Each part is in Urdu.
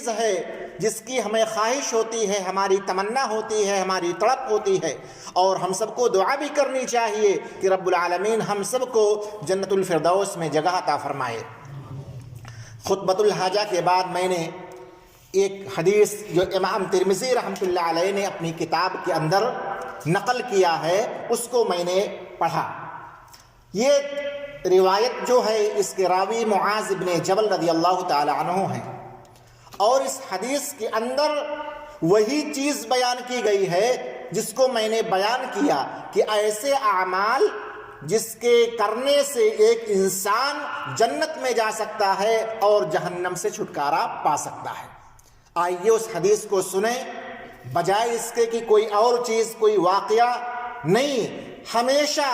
چیز ہے جس کی ہمیں خواہش ہوتی ہے، ہماری تمنا ہوتی ہے، ہماری تڑپ ہوتی ہے، اور ہم سب کو دعا بھی کرنی چاہیے کہ رب العالمین ہم سب کو جنت الفردوس میں جگہ عطا فرمائے۔ خطبۃ الحاجہ کے بعد میں نے ایک حدیث جو امام ترمذی رحمۃ اللہ علیہ نے اپنی کتاب کے اندر نقل کیا ہے اس کو میں نے پڑھا۔ یہ روایت جو ہے اس کے راوی معاذ بن جبل رضی اللہ تعالی عنہ ہیں، اور اس حدیث کے اندر وہی چیز بیان کی گئی ہے جس کو میں نے بیان کیا کہ ایسے اعمال جس کے کرنے سے ایک انسان جنت میں جا سکتا ہے اور جہنم سے چھٹکارا پا سکتا ہے۔ آئیے اس حدیث کو سنیں، بجائے اس کے کہ کوئی اور چیز، کوئی واقعہ نہیں، ہمیشہ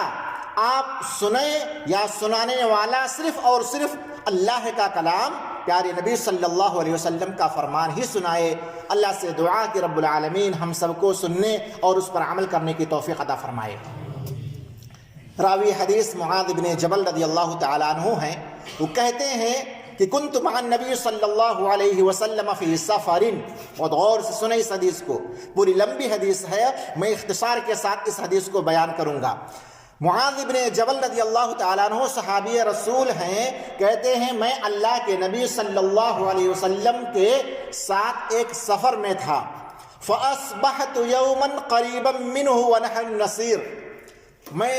آپ سنیں یا سنانے والا صرف اور صرف اللہ کا کلام، پیارے نبی صلی اللہ علیہ وسلم کا فرمان ہی سنائے۔ اللہ سے دعا کہ رب العالمین ہم سب کو سننے اور اس پر عمل کرنے کی توفیق عطا فرمائے۔ راوی حدیث معاذ بن جبل رضی اللہ تعالیٰ عنہ ہیں، وہ کہتے ہیں کہ کنت مع النبی صلی اللہ علیہ وسلم فی سفر۔ بہت غور سے سنیں اس حدیث کو، پوری لمبی حدیث ہے، میں اختصار کے ساتھ اس حدیث کو بیان کروں گا۔ معاذ بن جبل رضی اللہ تعالیٰ عنہ صحابی رسول ہیں، کہتے ہیں میں اللہ کے نبی صلی اللہ علیہ وسلم کے ساتھ ایک سفر میں تھا، فَأَصْبَحْتُ يَوْمًا قَرِيبًا مِّنْهُ وَنَحْنُ نَصِيرٌ۔ میں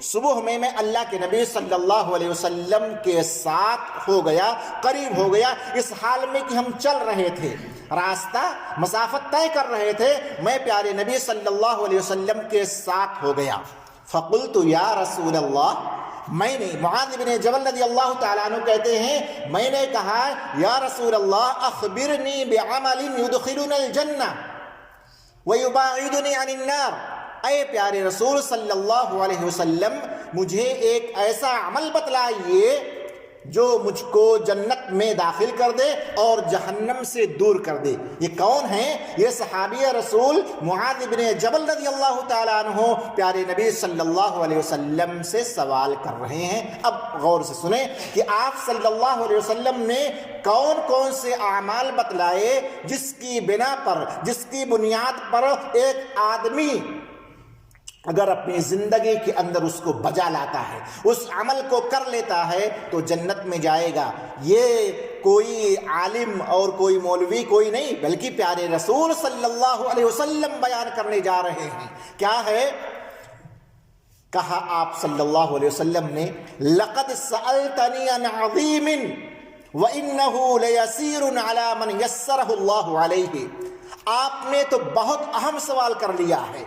صبح میں اللہ کے نبی صلی اللہ علیہ وسلم کے ساتھ ہو گیا، قریب ہو گیا، اس حال میں کہ ہم چل رہے تھے، راستہ مسافت طے کر رہے تھے، میں پیارے نبی صلی اللہ علیہ وسلم کے ساتھ ہو گیا۔ فقلت یا رسول اللہ، میں نے، معاذ بن جبل رضی اللہ تعالیٰ عنہ کہتے ہیں میں نے کہا یا رسول اللہ اخبرنی بعمل یدخلنا الجنہ ویباعدنی عن النار، اے پیارے رسول صلی اللہ علیہ وسلم مجھے ایک ایسا عمل بتلائیے جو مجھ کو جنت میں داخل کر دے اور جہنم سے دور کر دے۔ یہ کون ہیں؟ یہ صحابی رسول معاذ بن جبل رضی اللہ تعالیٰ عنہ پیارے نبی صلی اللہ علیہ وسلم سے سوال کر رہے ہیں۔ اب غور سے سنیں کہ آپ صلی اللہ علیہ وسلم نے کون کون سے اعمال بتلائے جس کی بنا پر، جس کی بنیاد پر ایک آدمی اگر اپنی زندگی کے اندر اس کو بجا لاتا ہے، اس عمل کو کر لیتا ہے تو جنت میں جائے گا۔ یہ کوئی عالم اور کوئی مولوی کوئی نہیں، بلکہ پیارے رسول صلی اللہ علیہ وسلم بیان کرنے جا رہے ہیں۔ کیا ہے؟ کہا آپ صلی اللہ علیہ وسلم نے لَقَدْ سَأَلْتَنِي عَنْ عَظِيمٍ وَإِنَّهُ لَيَسِيرٌ عَلَى مَنْ يَسَّرَهُ اللَّهُ عَلَيْهِ۔ آپ نے تو بہت اہم سوال کر لیا ہے،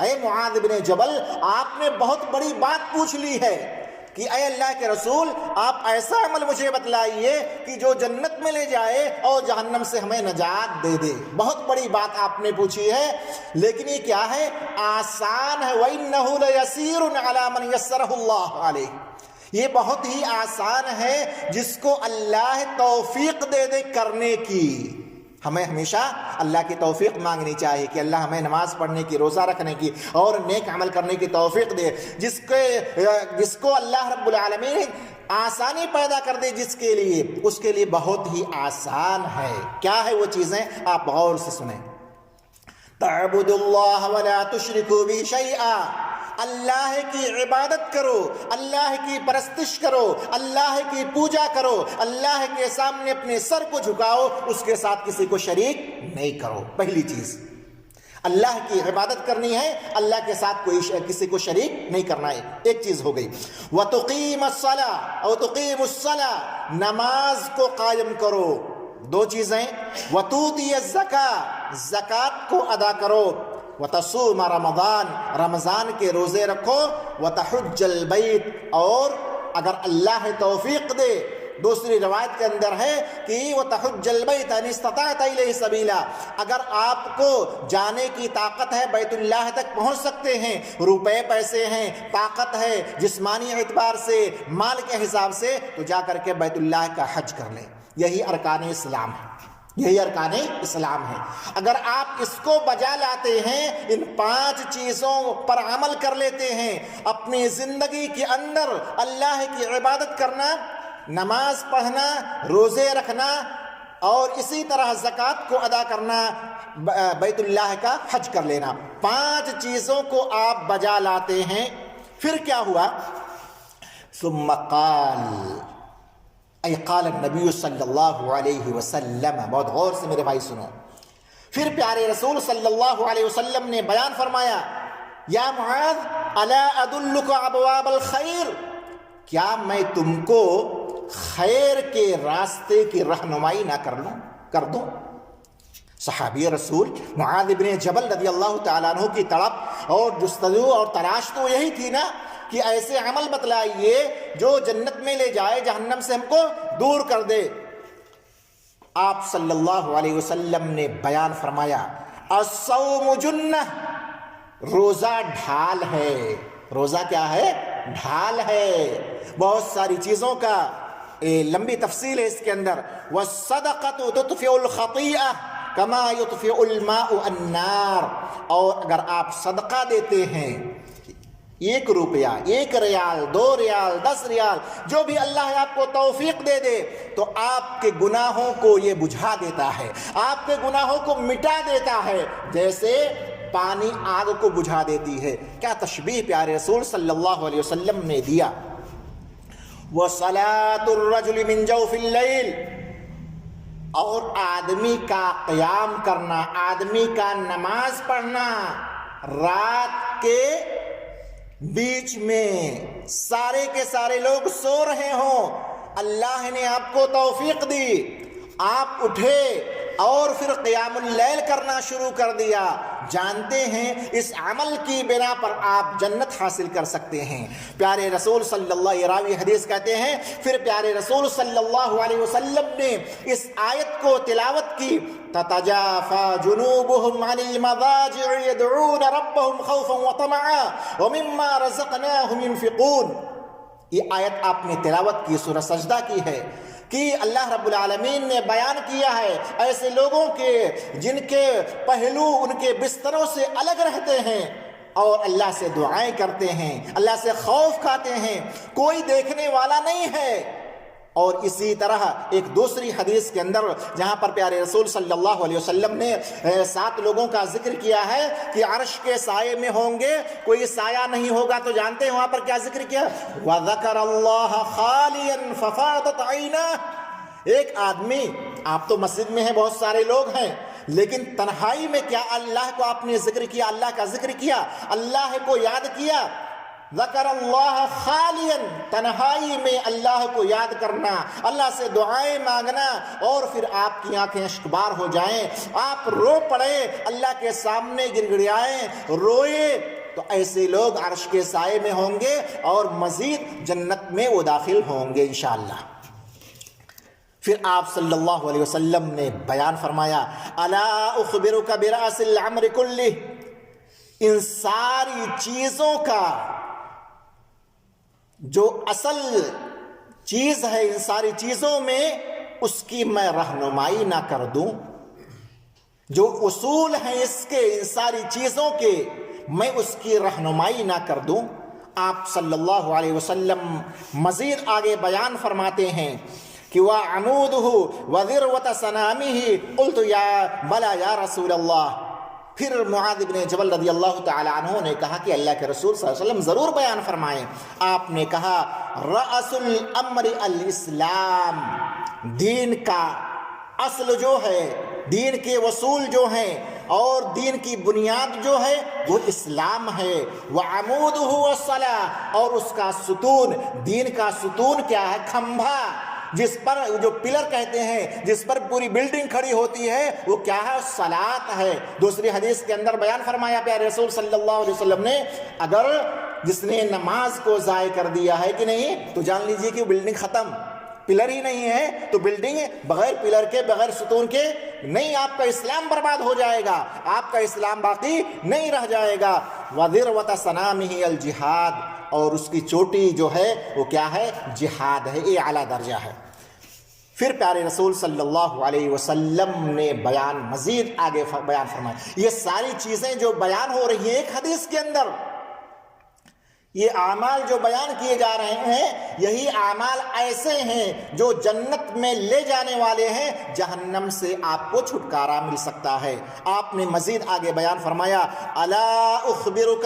اے معاذ بن جبل آپ نے بہت بڑی بات پوچھ لی ہے کہ اے اللہ کے رسول آپ ایسا عمل مجھے بتلائیے کہ جو جنت میں لے جائے اور جہنم سے ہمیں نجات دے دے۔ بہت بڑی بات آپ نے پوچھی ہے، لیکن یہ کیا ہے؟ آسان ہے۔ وَإِنَّهُ لَيَسِيرٌ عَلَى مَنْ يَسَّرَهُ اللَّهُ عَلَيْهِ، یہ بہت ہی آسان ہے جس کو اللہ توفیق دے دے کرنے کی۔ ہمیں ہمیشہ اللہ کی توفیق مانگنی چاہیے کہ اللہ ہمیں نماز پڑھنے کی، روزہ رکھنے کی اور نیک عمل کرنے کی توفیق دے۔ جس کو اللہ رب العالمین آسانی پیدا کر دے جس کے لیے، اس کے لیے بہت ہی آسان ہے۔ کیا ہے وہ چیزیں؟ آپ غور سے سنیں۔ تَعْبُدُ اللَّهَ وَلَا تُشْرِكُوا بِهِ شَيْئًا، اللہ کی عبادت کرو، اللہ کی پرستش کرو، اللہ کی پوجا کرو، اللہ کے سامنے اپنے سر کو جھکاؤ، اس کے ساتھ کسی کو شریک نہیں کرو۔ پہلی چیز اللہ کی عبادت کرنی ہے، اللہ کے ساتھ کسی کو شریک نہیں کرنا ہے، ایک چیز ہو گئی۔ وَتُقِيمَ الصَّلَاةَ اور تُقِيمُ الصَّلَاةَ، نماز کو قائم کرو۔ دو چیزیں، وَتُؤْتِيَ الزَّكَاةَ، زکوٰۃ کو ادا کرو، وَتَصُومَ رمضان، رمضان کے روزے رکھو، وَتَحُجَّ الْبَيْتَ، اور اگر اللہ توفیق دے، دوسری روایت کے اندر ہے کہ وَتَحُجَّ الْبَيْتَ إِنِ اسْتَطَعْتَ إِلَيْهِ سَبِيلًا، اگر آپ کو جانے کی طاقت ہے، بیت اللہ تک پہنچ سکتے ہیں، روپے پیسے ہیں، طاقت ہے، جسمانی اعتبار سے، مال کے حساب سے، تو جا کر کے بیت اللہ کا حج کر لیں۔ یہی ارکان اسلام ہے، یہی ارکان اسلام ہے۔ اگر آپ اس کو بجا لاتے ہیں، ان 5 چیزوں پر عمل کر لیتے ہیں، اپنی زندگی کے اندر اللہ کی عبادت کرنا، نماز پڑھنا، روزے رکھنا اور اسی طرح زکوٰۃ کو ادا کرنا، بیت اللہ کا حج کر لینا، 5 چیزوں کو آپ بجا لاتے ہیں۔ پھر کیا ہوا؟ ثم قال، اے قال النبی صلی اللہ علیہ وسلم، بہت غور سے میرے بھائی سنو، پھر پیارے رسول صلی اللہ علیہ وسلم نے بیان فرمایا، یا معاذ الا ادلک ابواب الخیر، کیا میں تم کو خیر کے راستے کی رہنمائی نہ کر دوں؟ صحابی رسول معاذ بن جبل رضی اللہ تعالیٰ عنہ کی تڑپ اور جستجو اور تلاش تو یہی تھی نا کہ ایسے عمل بتلائیے جو جنت میں لے جائے، جہنم سے ہم کو دور کر دے۔ آپ صلی اللہ علیہ وسلم نے بیان فرمایا، الصوم جنہ، روزہ ڈھال ہے۔ روزہ کیا ہے؟ ڈھال ہے، بہت ساری چیزوں کا لمبی تفصیل ہے اس کے اندر۔ والصدقۃ تطفئ الخطیئہ کما یطفئ الماء النار، اور اگر آپ صدقہ دیتے ہیں 1 روپیہ، 1 ریال، 2 ریال، 10 ریال، جو بھی اللہ آپ کو توفیق دے دے تو آپ کے گناہوں کو یہ بجھا دیتا ہے، آپ کے گناہوں کو مٹا دیتا ہے، جیسے پانی آگ کو بجھا دیتی ہے۔ کیا تشبیہ پیارے رسول صلی اللہ علیہ وسلم نے دیا۔ وَصَلَاةُ الرَّجُلِ مِنْ جَوْفِ اللَّيْلِ، اور آدمی کا قیام کرنا، آدمی کا نماز پڑھنا رات کے بیچ میں، سارے کے سارے لوگ سو رہے ہوں، اللہ نے آپ کو توفیق دی، آپ اٹھے اور پھر قیام اللیل کرنا شروع کر دیا، جانتے ہیں اس عمل کی بنا پر آپ جنت حاصل کر سکتے ہیں۔ پیارے رسول صلی اللہ، یہ راوی حدیث کہتے ہیں، پھر پیارے رسول صلی اللہ علیہ وسلم نے اس آیت کو تلاوت کی، تتجافى جنوبهم عن المضاجع يدعون ربهم خوفا وطمعا ومما رزقناهم ينفقون۔ یہ آیت آپ نے تلاوت کی، سورہ سجدہ کی ہے کہ اللہ رب العالمین نے بیان کیا ہے ایسے لوگوں کے جن کے پہلو ان کے بستروں سے الگ رہتے ہیں اور اللہ سے دعائیں کرتے ہیں، اللہ سے خوف کھاتے ہیں، کوئی دیکھنے والا نہیں ہے۔ اور اسی طرح ایک دوسری حدیث کے اندر جہاں پر پیارے رسول صلی اللہ علیہ وسلم نے 7 لوگوں کا ذکر کیا ہے کہ عرش کے سائے میں ہوں گے، کوئی سایہ نہیں ہوگا، تو جانتے ہیں وہاں پر کیا ذکر کیا؟ وَذَكَرَ اللَّهَ خَالِيًا فَفَاضَتْ عَيْنَاهُ، ایک آدمی، آپ تو مسجد میں ہیں، بہت سارے لوگ ہیں، لیکن تنہائی میں کیا اللہ کو آپ نے ذکر کیا، اللہ کا ذکر کیا، اللہ کو یاد کیا۔ ذکر اللہ خالیا، تنہائی میں اللہ کو یاد کرنا، اللہ سے دعائیں مانگنا، اور پھر آپ کی آنکھیں اشکبار ہو جائیں، آپ رو پڑیں، اللہ کے سامنے گڑگڑائیں، روئے، تو ایسے لوگ عرش کے سائے میں ہوں گے اور مزید جنت میں وہ داخل ہوں گے انشاءاللہ۔ پھر آپ صلی اللہ علیہ وسلم نے بیان فرمایا، الا اخبرک برأس الامر کلہ، ان ساری چیزوں کا جو اصل چیز ہے، ان ساری چیزوں میں اس کی میں رہنمائی نہ کر دوں، جو اصول ہیں اس کے، ان ساری چیزوں کے میں اس کی رہنمائی نہ کر دوں۔ آپ صلی اللہ علیہ وسلم مزید آگے بیان فرماتے ہیں کہ وَعَمُودُهُ وَذِرْوَةَ سَنَامِهِ قُلْتُ يَا بَلَا يَا رَسُولَ اللَّهِ۔ پھر معاذ بن جبل رضی اللہ تعالی عنہ نے کہا کہ اللہ کے رسول صلی اللہ علیہ وسلم ضرور بیان فرمائیں۔ آپ نے کہا رأس الامر الاسلام، دین کا اصل جو ہے، دین کے اصول جو ہیں اور دین کی بنیاد جو ہے وہ اسلام ہے۔ وعمودہ الصلاۃ، اور اس کا ستون، دین کا ستون کیا ہے؟ کھمبا، جس پر جو پلر کہتے ہیں، جس پر پوری بلڈنگ کھڑی ہوتی ہے، وہ کیا ہے؟ صلاۃ ہے۔ دوسری حدیث کے اندر بیان فرمایا پیارے رسول صلی اللہ علیہ وسلم نے، اگر جس نے نماز کو ضائع کر دیا ہے کہ نہیں، تو جان لیجئے کہ بلڈنگ ختم، پلر ہی نہیں ہے تو بلڈنگ بغیر پلر کے، بغیر ستون کے نہیں، آپ کا اسلام برباد ہو جائے گا، آپ کا اسلام باقی نہیں رہ جائے گا۔ وَذِرْوَةَ سَنَامِهِ الْجِهَادِ، اور اس کی چوٹی جو ہے وہ کیا ہے؟ جہاد ہے، یہ اعلیٰ درجہ ہے۔ پھر پیارے رسول صلی اللہ علیہ وسلم نے بیان مزید آگے بیان فرمایا، یہ ساری چیزیں جو بیان ہو رہی ہیں ایک حدیث کے اندر، یہ اعمال جو بیان کیے جا رہے ہیں یہی اعمال ایسے ہیں جو جنت میں لے جانے والے ہیں، جہنم سے آپ کو چھٹکارا مل سکتا ہے۔ آپ نے مزید آگے بیان فرمایا الا اخبرک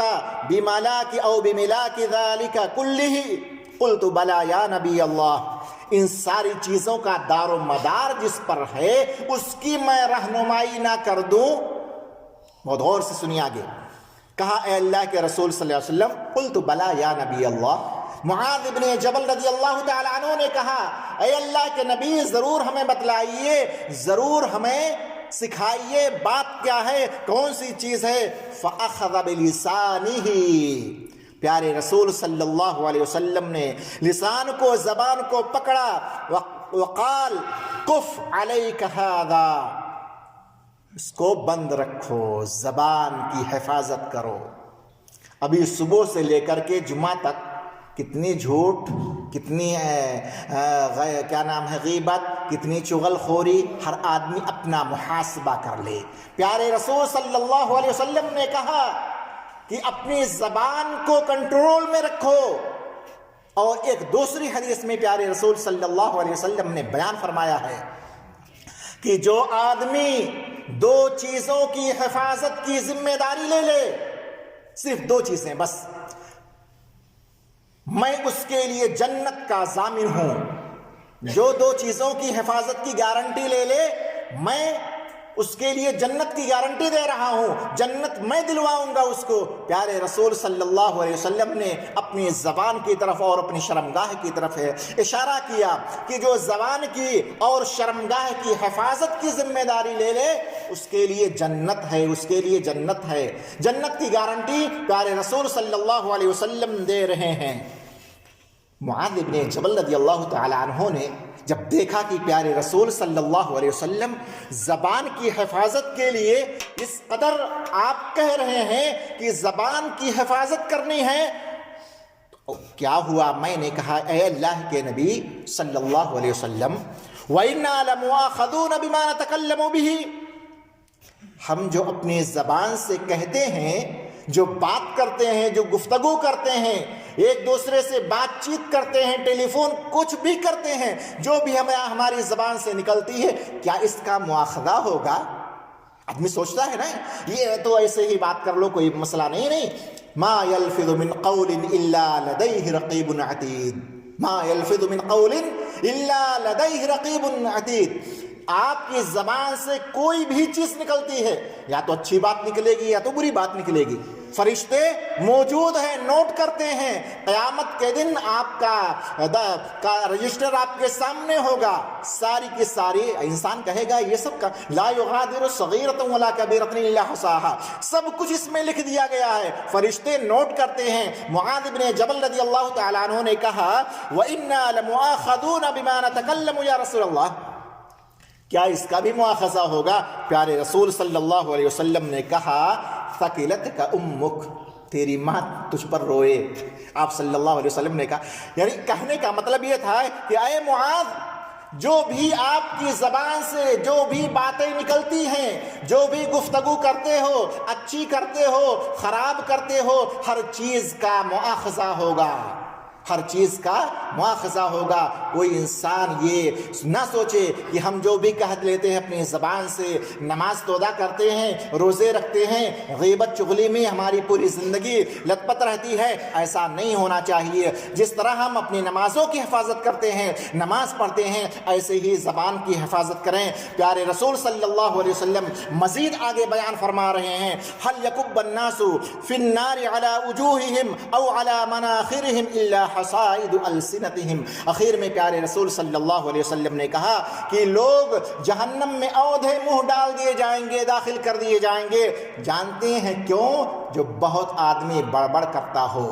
بملاک او بملاک ذلک کلہ قلت بلا یا نبی اللہ، ان ساری چیزوں کا دار و مدار جس پر ہے اس کی میں رہنمائی نہ کر دوں؟ بہت غور سے سنیے آگے، کہا اے اللہ کے رسول صلی اللہ علیہ وسلم، قلت بلا یا نبی اللہ۔ معاذ بن جبل رضی اللہ تعالی عنہ نے کہا اے اللہ کے نبی ضرور ہمیں بتلائیے، ضرور ہمیں سکھائیے، بات کیا ہے، کون سی چیز ہے؟ فأخذ بلسانہ، پیارے رسول صلی اللہ علیہ وسلم نے لسان کو، زبان کو پکڑا، وقال کف علیک ھذا، اس کو بند رکھو، زبان کی حفاظت کرو۔ ابھی صبح سے لے کر کے جمعہ تک کتنی جھوٹ، کتنی کیا نام ہے غیبت، کتنی چغل خوری، ہر آدمی اپنا محاسبہ کر لے۔ پیارے رسول صلی اللہ علیہ وسلم نے کہا کہ اپنی زبان کو کنٹرول میں رکھو، اور ایک دوسری حدیث میں پیارے رسول صلی اللہ علیہ وسلم نے بیان فرمایا ہے کہ جو آدمی دو چیزوں کی حفاظت کی ذمہ داری لے لے، صرف دو چیزیں بس، میں اس کے لیے جنت کا ضامن ہوں۔ جو دو چیزوں کی حفاظت کی گارنٹی لے لے، میں اس کے لیے جنت کی گارنٹی دے رہا ہوں، جنت میں دلواؤں گا اس کو۔ پیارے رسول صلی اللہ علیہ وسلم نے اپنی زبان کی طرف اور اپنی شرمگاہ کی طرف اشارہ کیا کہ جو زبان کی اور شرمگاہ کی حفاظت کی ذمہ داری لے لے اس کے لیے جنت ہے، اس کے لیے جنت ہے۔ جنت کی گارنٹی پیارے رسول صلی اللہ علیہ وسلم دے رہے ہیں۔ معاذ بن جبل رضی اللہ تعالی عنہ نے جب دیکھا کہ پیارے رسول صلی اللہ علیہ وسلم زبان کی حفاظت کے لیے اس قدر آپ کہہ رہے ہیں کہ زبان کی حفاظت کرنی ہے، تو کیا ہوا؟ میں نے کہا اے اللہ کے نبی صلی اللہ علیہ وسلم وَإِنَّا لَمُؤَاخَذُونَ بِمَا نَتَكَلَّمُ بِهِ، ہم جو اپنی زبان سے کہتے ہیں، جو بات کرتے ہیں، جو گفتگو کرتے ہیں، ایک دوسرے سے بات چیت کرتے ہیں، ٹیلی فون کچھ بھی کرتے ہیں، جو بھی ہماری زبان سے نکلتی ہے، کیا اس کا مواخذہ ہوگا؟ آدمی سوچتا ہے نا یہ تو ایسے ہی بات کر لو، کوئی مسئلہ نہیں۔ ما يلفظ من قول الا لديه رقیب عتید، ما يلفظ من قول الا لديه رقیب عتید، آپ کی زبان سے کوئی بھی چیز نکلتی ہے، یا تو اچھی بات نکلے گی یا تو بری بات نکلے گی، فرشتے موجود ہیں، نوٹ کرتے ہیں۔ قیامت کے دن آپ کا رجسٹر آپ کے سامنے ہوگا، ساری کی ساری انسان کہے گا یہ سب کا لا یغادر صغیرۃ ولا کبیرۃ الا احصاها، سب کچھ اس میں لکھ دیا گیا ہے، فرشتے نوٹ کرتے ہیں۔ معاذ بن جبل رضی اللہ تعالی عنہ نے کہا وَإِنَّا لَمُؤَاخَذُونَ بِمَا نَتَكَلَّمُ یا رسول اللہ، کیا اس کا بھی مواخذہ ہوگا؟ پیارے رسول صلی اللہ علیہ وسلم نے کہا ثقلتک امک، تیری ماں تجھ پر روئے۔ آپ صلی اللہ علیہ وسلم نے کہا، یعنی کہنے کا مطلب یہ تھا کہ اے معاذ، جو بھی آپ کی زبان سے جو بھی باتیں نکلتی ہیں، جو بھی گفتگو کرتے ہو، اچھی کرتے ہو، خراب کرتے ہو، ہر چیز کا مواخذہ ہوگا، ہر چیز کا مواخذہ ہوگا۔ کوئی انسان یہ نہ سوچے کہ ہم جو بھی کہہ لیتے ہیں اپنی زبان سے، نماز تو ادا کرتے ہیں، روزے رکھتے ہیں، غیبت چغلی میں ہماری پوری زندگی لت پت رہتی ہے، ایسا نہیں ہونا چاہیے۔ جس طرح ہم اپنی نمازوں کی حفاظت کرتے ہیں، نماز پڑھتے ہیں، ایسے ہی زبان کی حفاظت کریں۔ پیارے رسول صلی اللہ علیہ وسلم مزید آگے بیان فرما رہے ہیں هل يكب الناس في النار على وجوههم او على مناخرهم الا حصائد السنتهم، اخیر میں پیارے رسول صلی اللہ علیہ وسلم نے کہا کہ لوگ جہنم میں اودھے منہ ڈال دیے جائیں گے، داخل کر دیے جائیں گے۔ جانتے ہیں کیوں؟ جو بہت آدمی بڑبڑ کرتا ہو،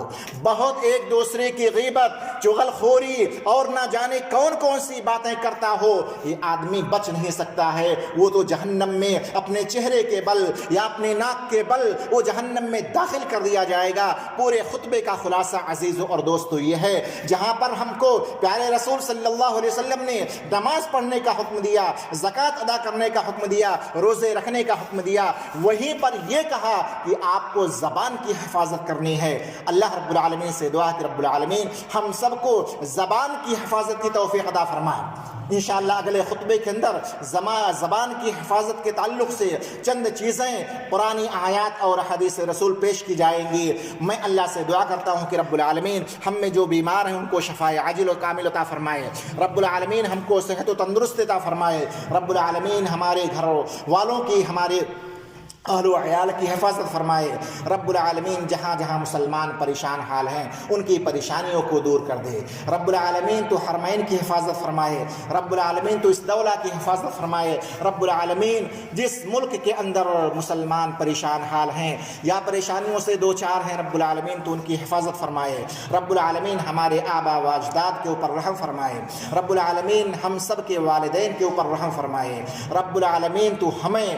بہت ایک دوسرے کی غیبت، چغل خوری اور نہ جانے کون کون سی باتیں کرتا ہو، یہ آدمی بچ نہیں سکتا ہے، وہ تو جہنم میں اپنے چہرے کے بل یا اپنے ناک کے بل وہ جہنم میں داخل کر دیا جائے گا۔ پورے خطبے کا خلاصہ عزیزوں اور دوستو لیے ہے، جہاں پر ہم کو پیارے رسول صلی اللہ علیہ وسلم نے نماز پڑھنے کا حکم دیا، زکوٰۃ ادا کرنے کا حکم دیا، روزے رکھنے کا حکم دیا، وہیں پر یہ کہا کہ آپ کو زبان کی حفاظت کرنی ہے۔ اللہ رب العالمین سے دعا کہ رب العالمین ہم سب کو زبان کی حفاظت کی توفیق عطا فرمائے۔ انشاءاللہ اگلے خطبے کے اندر زبان کی حفاظت کے تعلق سے چند چیزیں قرآنی آیات اور حدیث رسول پیش کی جائیں گی۔ میں اللہ سے دعا کرتا ہوں کہ رب العالمین ہم میں جو بیمار ہیں ان کو شفائے عاجل و کامل عطا فرمائے، رب العالمین ہم کو صحت و تندرست عطا فرمائے، رب العالمین ہمارے گھر والوں کی، ہمارے اہل و عیال کی حفاظت فرمائے، رب العالمین جہاں جہاں مسلمان پریشان حال ہیں ان کی پریشانیوں کو دور کر دے، رب العالمین تو حرمین کی حفاظت فرمائے، رب العالمین تو اس دولہ کی حفاظت فرمائے، رب العالمین جس ملک کے اندر مسلمان پریشان حال ہیں یا پریشانیوں سے دو چار ہیں، رب العالمین تو ان کی حفاظت فرمائے، رب العالمین ہمارے آبا و اجداد کے اوپر رحم فرمائے، رب العالمین ہم سب کے والدین کے اوپر رحم فرمائے، رب العالمین تو ہمیں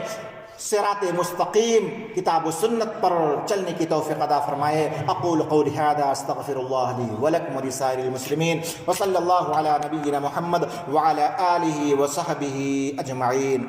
صراط مستقیم کتاب و سنت پر چلنے کی توفیق عطا فرمائے۔ اقول قولی ھذا استغفر اللہ لی ولکم ولسائر المسلمین وصلی اللہ علی نبینا محمد وعلی آلہ وصحبہ اجمعین۔